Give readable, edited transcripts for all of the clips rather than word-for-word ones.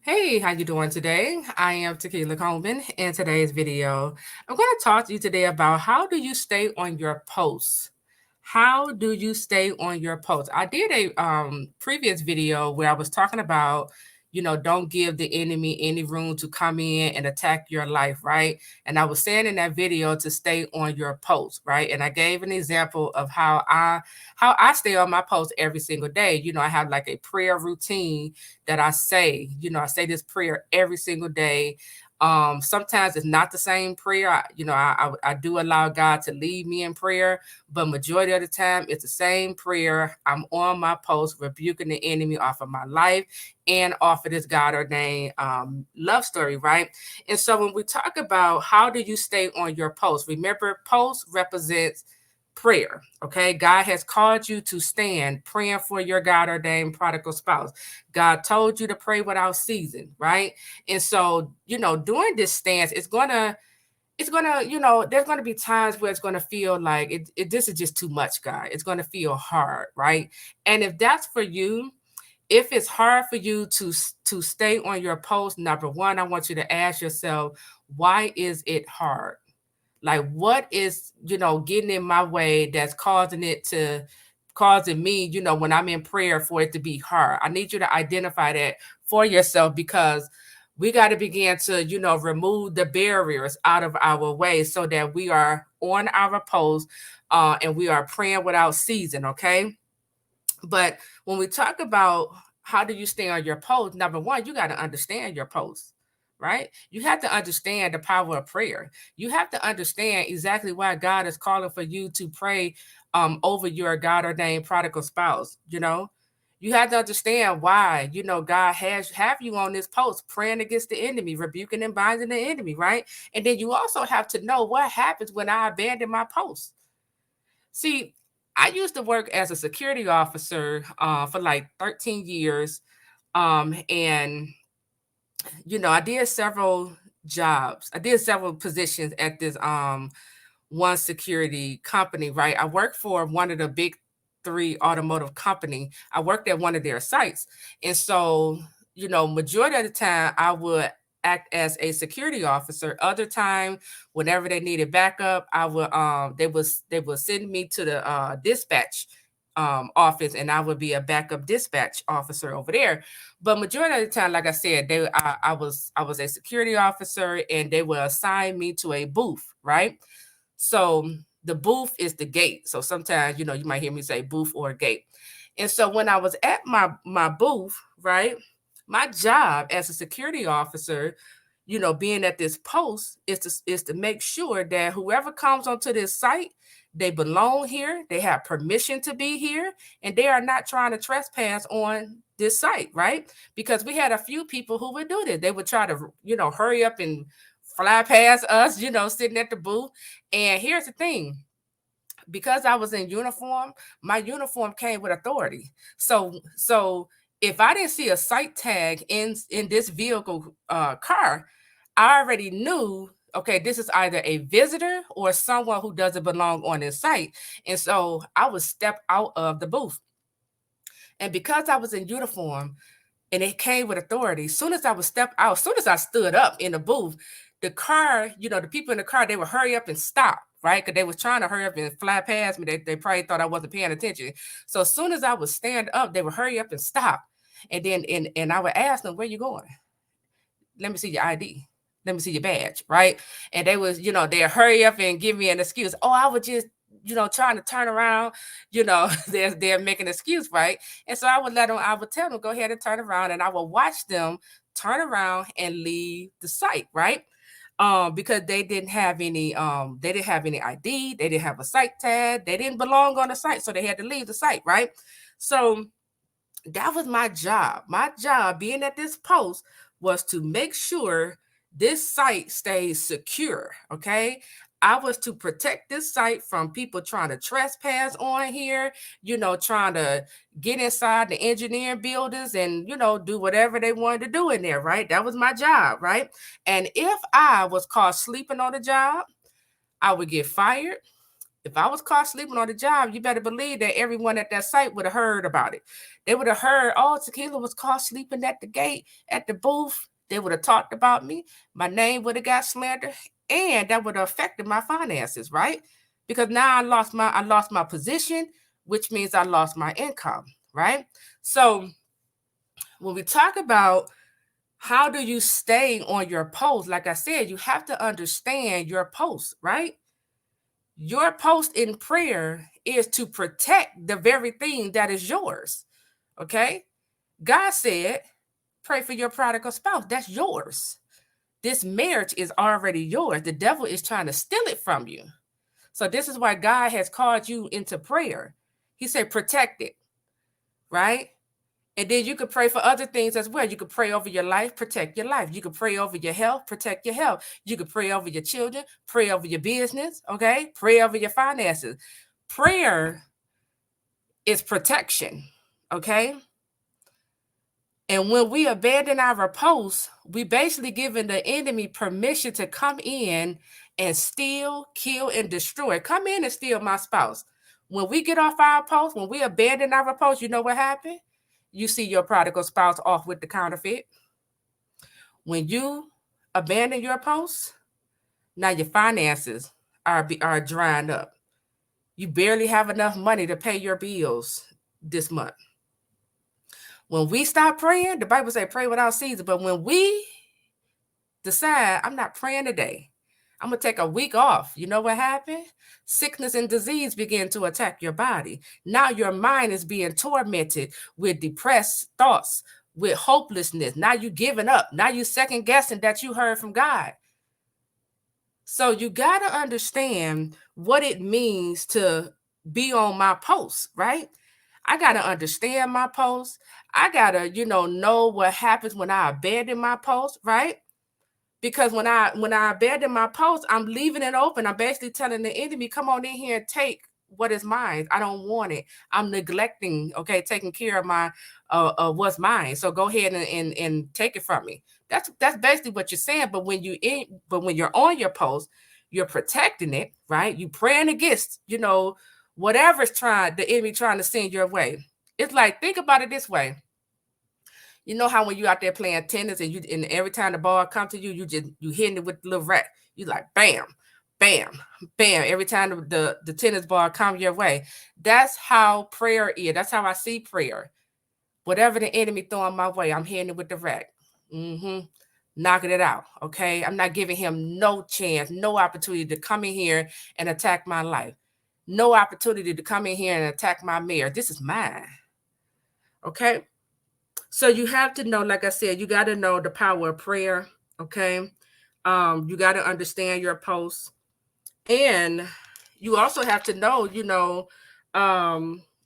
Hey, how you doing today? I am Tequila Coleman. In today's video, I'm going to talk to you today about how do you stay on your posts? How do you stay on your posts? I did a previous video where I was talking about, don't give the enemy any room to come in and attack your life, right? And I was saying in that video to stay on your post, right? And I gave an example of how I stay on my post every single day. I have like a prayer routine that I say. I say this prayer every single day. Sometimes it's not the same prayer. I do allow God to lead me in prayer, but majority of the time it's the same prayer. I'm on my post rebuking the enemy off of my life and off of this God ordained love story, right? And so when we talk about how do you stay on your post, remember post represents prayer. Okay. God has called you to stand praying for your God ordained prodigal spouse. God told you to pray without ceasing, right? And so, during this stance, there's gonna be times where it's gonna feel like this is just too much, God. It's gonna feel hard, right? And if that's for you, if it's hard for you to stay on your post, number one, I want you to ask yourself, why is it hard? Like, what is, getting in my way that's causing me, when I'm in prayer for it to be hard? I need you to identify that for yourself because we got to begin to, remove the barriers out of our way so that we are on our post and we are praying without ceasing, okay? But when we talk about how do you stay on your post, number one, you got to understand your post, right? You have to understand the power of prayer. You have to understand exactly why God is calling for you to pray over your God ordained prodigal spouse. You have to understand why, God has have you on this post praying against the enemy, rebuking and binding the enemy, right? And then you also have to know what happens when I abandon my post. See, I used to work as a security officer for like 13 years. And, I did several jobs. I did several positions at this one security company, right? I worked for one of the big three automotive company. I worked at one of their sites. And so, majority of the time I would act as a security officer. Other time, whenever they needed backup, I would they would send me to the dispatch office and I would be a backup dispatch officer over there. But majority of the time, like I said, I was a security officer and they would assign me to a booth, right? So the booth is the gate. So sometimes, you might hear me say booth or gate. And so when I was at my booth, right, my job as a security officer, being at this post is to make sure that whoever comes onto this site, they belong here, they have permission to be here, and they are not trying to trespass on this site, right? Because we had a few people who would do this. They would try to, hurry up and fly past us, sitting at the booth. And here's the thing, because I was in uniform, my uniform came with authority. So if I didn't see a site tag in this vehicle car, I already knew, okay, this is either a visitor or someone who doesn't belong on this site. And so I would step out of the booth. And because I was in uniform, and it came with authority. Soon as I would step out, soon as I stood up in the booth, the car, the people in the car, they would hurry up and stop, right? Because they was trying to hurry up and fly past me. They probably thought I wasn't paying attention. So as soon as I would stand up, they would hurry up and stop. And then and I would ask them, where you going? Let me see your ID. Let me see your badge, right? And they was, they'd hurry up and give me an excuse. Oh, I would just, trying to turn around, they're making an excuse, right? And so I would tell them, go ahead and turn around, and I would watch them turn around and leave the site, right? Because they didn't have any ID, they didn't have a site tag, they didn't belong on the site, so they had to leave the site, right? So that was my job. My job being at this post was to make sure this site stays secure. Okay. I was to protect this site from people trying to trespass on here, trying to get inside the engineering buildings and, do whatever they wanted to do in there, right? That was my job, right? And if I was caught sleeping on the job, I would get fired. If I was caught sleeping on the job, you better believe that everyone at that site would have heard about it. They would have heard, oh, Tequila was caught sleeping at the gate, at the booth. They would have talked about me. My name would have got slandered, and that would have affected my finances, right? Because now I lost my position, which means I lost my income, right? So when we talk about how do you stay on your post, like I said, you have to understand your post, right? Your post in prayer is to protect the very thing that is yours. Okay. God said, pray for your prodigal spouse. That's yours. This marriage is already yours. The devil is trying to steal it from you. So this is why God has called you into prayer. He said, protect it. Right. And then you could pray for other things as well. You could pray over your life, protect your life. You could pray over your health, protect your health. You could pray over your children, pray over your business, okay? Pray over your finances. Prayer is protection, okay? And when we abandon our posts, we basically giving the enemy permission to come in and steal, kill, and destroy. Come in and steal my spouse. When we get off our post, when we abandon our post, you know what happened? You see your prodigal spouse off with the counterfeit. When you abandon your post, now your finances are drying up. You barely have enough money to pay your bills this month. When we stop praying, the Bible says pray without ceasing. But when we decide, I'm not praying today, I'm going to take a week off, you know what happened? Sickness and disease begin to attack your body. Now your mind is being tormented with depressed thoughts, with hopelessness. Now you giving up. Now you second guessing that you heard from God. So you got to understand what it means to be on my post, right? I got to understand my post. I got to, know what happens when I abandon my post, right? Because when I abandon my post, I'm leaving it open. I'm basically telling the enemy, come on in here and take what is mine. I don't want it. I'm neglecting, taking care of my what's mine. So go ahead and take it from me. That's basically what you're saying. But when you're on your post, you're protecting it, right? You praying against, whatever's the enemy trying to send your way. It's like, think about it this way. You know how when you out there playing tennis and every time the ball come to you, you hitting it with the little rat. You like bam, bam, bam. Every time the tennis ball come your way. That's how prayer is. That's how I see prayer. Whatever the enemy throwing my way, I'm hitting it with the rat. Knocking it out. Okay. I'm not giving him no chance, no opportunity to come in here and attack my life. No opportunity to come in here and attack my marriage. This is mine. Okay. So you have to know, like I said, you got to know the power of prayer. Okay. You got to understand your posts. And you also have to know,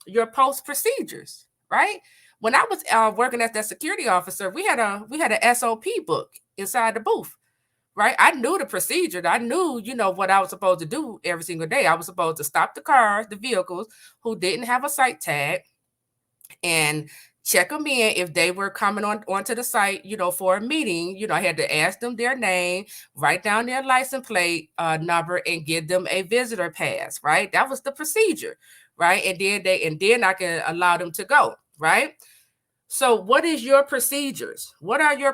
your post procedures, right? When I was working as that security officer, we had an SOP book inside the booth, right? I knew the procedure. I knew, what I was supposed to do every single day. I was supposed to stop the cars, the vehicles who didn't have a site tag, and check them in if they were coming onto the site, for a meeting. I had to ask them their name, write down their license plate number, and give them a visitor pass, right? That was the procedure, right? And then I can allow them to go, right? So what is your procedures? What are your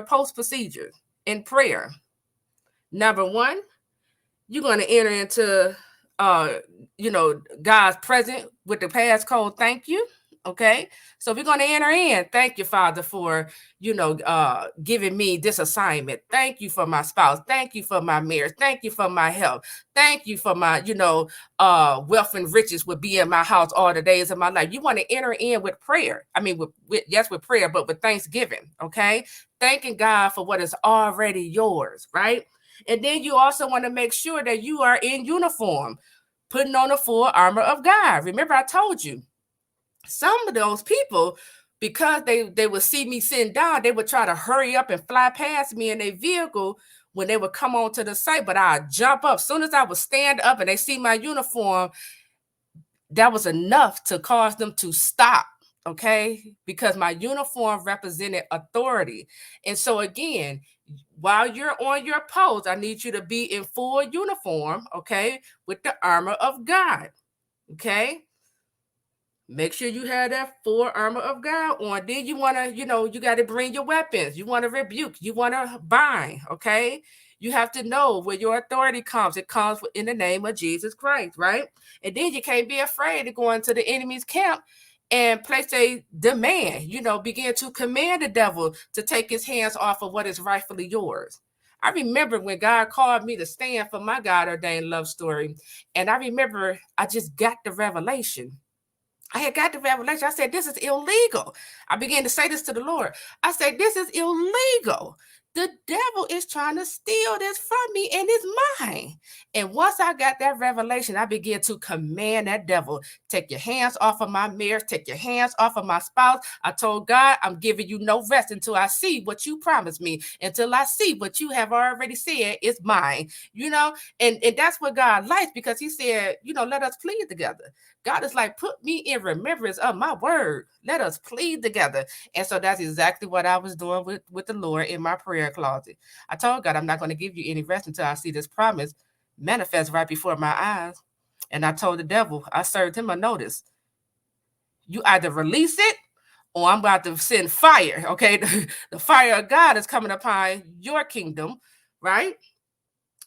post procedures in prayer? Number one, you're going to enter into God's presence with the passcode. Thank you. Okay. So we're going to enter in. Thank you, Father, for, giving me this assignment. Thank you for my spouse. Thank you for my marriage. Thank you for my health. Thank you for my, wealth and riches will be in my house all the days of my life. You want to enter in with prayer. I mean, with prayer, but with thanksgiving. Okay. Thanking God for what is already yours. Right. And then you also want to make sure that you are in uniform, putting on the full armor of God. Remember, I told you, some of those people, because they would see me sitting down, they would try to hurry up and fly past me in their vehicle when they would come onto the site, but I'd jump up. As soon as I would stand up and they see my uniform, that was enough to cause them to stop. okay? Because my uniform represented authority. And so again, while you're on your post, I need you to be in full uniform, okay, with the armor of God, okay? Make sure you have that full armor of God on. Then you want to, you got to bring your weapons. You want to rebuke, you want to bind, okay? You have to know where your authority comes. It comes in the name of Jesus Christ, right? And then you can't be afraid to go into the enemy's camp and place a demand, begin to command the devil to take his hands off of what is rightfully yours. I remember when God called me to stand for my God ordained love story. And I remember I just got the revelation. I had got the revelation. I said, this is illegal. I began to say this to the Lord. I said, this is illegal. The devil is trying to steal this from me and it's mine. And once I got that revelation, I began to command that devil, take your hands off of my marriage, take your hands off of my spouse. I told God, I'm giving you no rest until I see what you promised me, until I see what you have already said is mine, and that's what God likes, because he said, let us plead together. God is like, put me in remembrance of my word. Let us plead together. And so that's exactly what I was doing with the Lord in my prayer closet. I told God, I'm not going to give you any rest until I see this promise manifest right before my eyes. And I told the devil, I served him a notice. You either release it or I'm about to send fire, okay? The fire of God is coming upon your kingdom, right?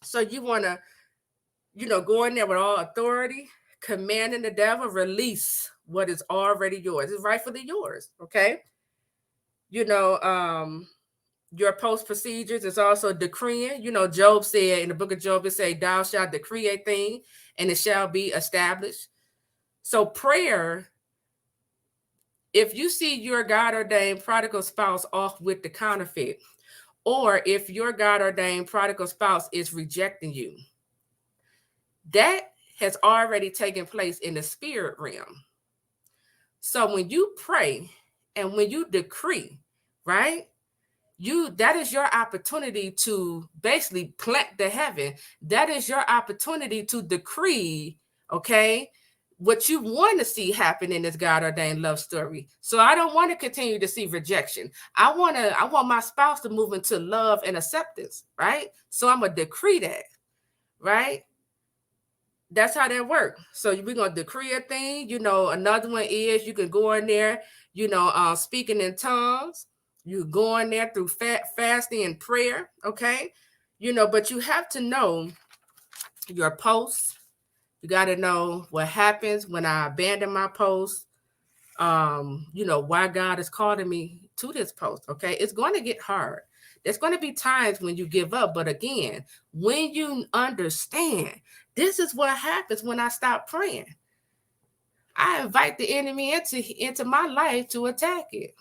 So you want to, go in there with all authority, commanding the devil, release what is already yours. It's rightfully yours, okay? Your post procedures is also decreeing. Job said in the book of Job, it say, thou shalt decree a thing and it shall be established. So prayer, if you see your God-ordained prodigal spouse off with the counterfeit, or if your God-ordained prodigal spouse is rejecting you, that has already taken place in the spirit realm. So when you pray and when you decree, right, that is your opportunity to basically plant the heaven. That is your opportunity to decree, okay, what you want to see happen in this God-ordained love story. So I don't want to continue to see rejection. I want my spouse to move into love and acceptance, right? So I'm going to decree that, right? That's how that works. So we're going to decree a thing. Another one is you can go in there, speaking in tongues. You go in there through fasting and prayer, okay? But you have to know your posts. You got to know what happens when I abandon my post. Why God is calling me to this post, okay? It's going to get hard. There's going to be times when you give up. But again, when you understand, this is what happens when I stop praying. I invite the enemy into my life to attack it.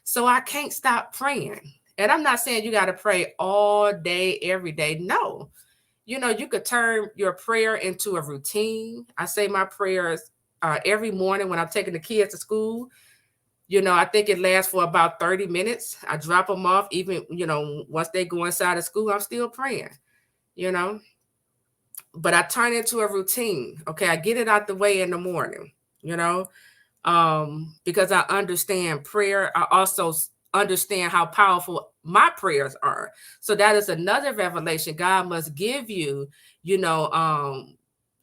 So I can't stop praying. And I'm not saying you got to pray all day, every day. No. You could turn your prayer into a routine. I say my prayers every morning when I'm taking the kids to school. I think it lasts for about 30 minutes. I drop them off. Even, once they go inside of school, I'm still praying, But I turn it into a routine. Okay. I get it out the way in the morning, because I understand prayer. I also understand how powerful my prayers are. So that is another revelation God must give you,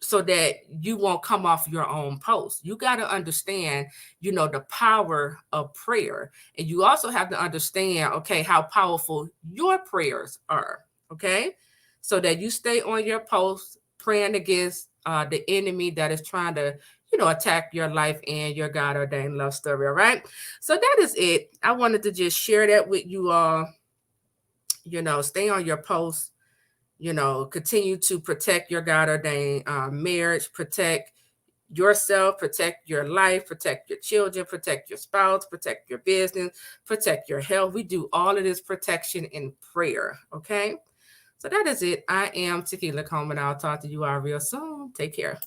so that you won't come off your own post. You got to understand, the power of prayer. And you also have to understand, okay, how powerful your prayers are, okay? So that you stay on your post praying against the enemy that is trying to, attack your life and your God-ordained love story, all right? So that is it. I wanted to just share that with you all. Stay on your post. Continue to protect your God-ordained marriage, protect yourself, protect your life, protect your children, protect your spouse, protect your business, protect your health. We do all of this protection in prayer, okay? So that is it. I am Tequila Coleman. I'll talk to you all real soon. Take care.